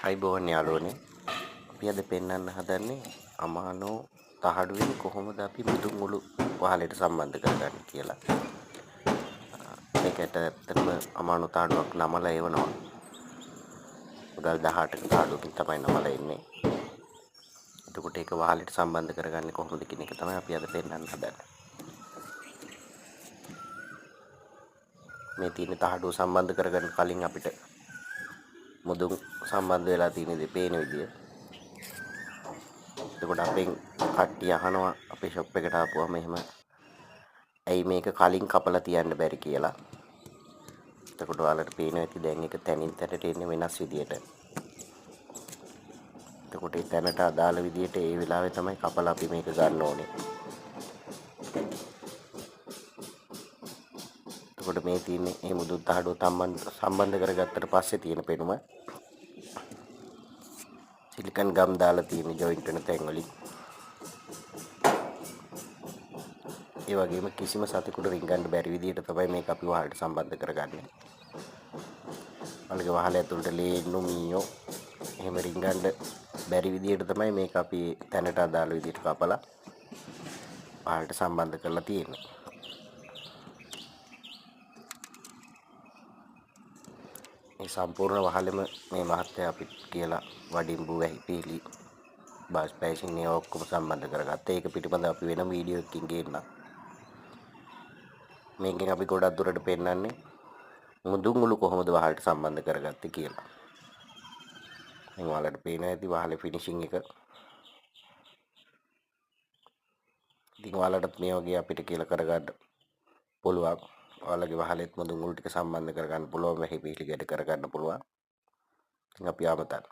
අයිබෝවන් යාළුවනේ. අපි අද පෙන්වන්න හදන්නේ අමානෝ තහඩුවෙන් කොහොමද අපි මුදුන් මුළු වහලට සම්බන්ධ කරගන්නේ කියලා. මේකට ඇත්තටම අමානෝ තහඩුවක් නමලා එවනවා. මුදල් 18ක තහඩුවකින් තමයි නමලා එන්නේ. එතකොට ඒක වහලට සම්බන්ධ කරගන්නේ කොහොමද කියන එක තමයි අපි අද පෙන්වන්න හදන්නේ. මේ තියෙන තහඩුව සම්බන්ධ කරගන්න කලින් අපිට මුදුන් සම්බන්ධ වෙලා තියෙන දේ පේන විදිය. එතකොට අපෙන් කට්ටිය අහනවා අපේ ෂොප් එකට ආපුවම එහෙම ඇයි මේක කලින් කපලා තියන්න බැරි කියලා. එතකොට ඔයාලට පේනවා ඇති දැන් ඒක තනින් තැනට එන්නේ වෙනස් විදියට. එතකොට ඒ තැනට අදාළ විදියට ඒ වෙලාවේ තමයි කපලා අපි මේක ගන්න ඕනේ. එතකොට මේ තියෙන්නේ මේ මුදුන් තහඩුව සම්බන්ධ කරගත්තට පස්සේ තියෙන පෙනුම සිලිකන් ගම් දාලා තියෙන ජොයින්ට් වෙන තැන් වලින්. ඒ වගේම කිසිම සතෙකුට රිංගන්න බැරි විදියට තමයි මේක අපි වහලට සම්බන්ධ කරගන්නේ. වලගේ වහල ඇතුළට ලේන්නු මීයෝ එහෙම රිංගන්න බැරි විදියට තමයි මේක අපි තැනට අදාළ විදියට කපලා වහලට සම්බන්ධ කරලා තියෙන්නේ. මේ සම්පූර්ණ වහලෙම මේ මහත්තයා අපිට කියලා වඩිම්බු වැහි පීලි බස් පෑෂින් ඒ ඔක්කොම සම්බන්ධ කරගත්තා. ඒක පිටිපස්ස අපි වෙනම වීඩියෝ එකකින් ගේන්නම්. මේකෙන් අපි ගොඩක් දුරට පෙන්නන්නේ මුදුන් මුළු කොහොමද වහලට සම්බන්ධ කරගත්තේ කියලා. මේ ඔයාලට පේනවා ඇති වහලේ ෆිනිෂින් එක. ඉතින් ඔයාලටත් මේ වගේ අපිට කියලා කරගන්න පුළුවන්. ඔයාලගේ වහලෙත් මුදුන් මුළු ටික සම්බන්ධ කරගන්න පුළුවන්, වැහි පිළි ගැට කරගන්න පුළුවන්. ඉතින් අපි ආමතන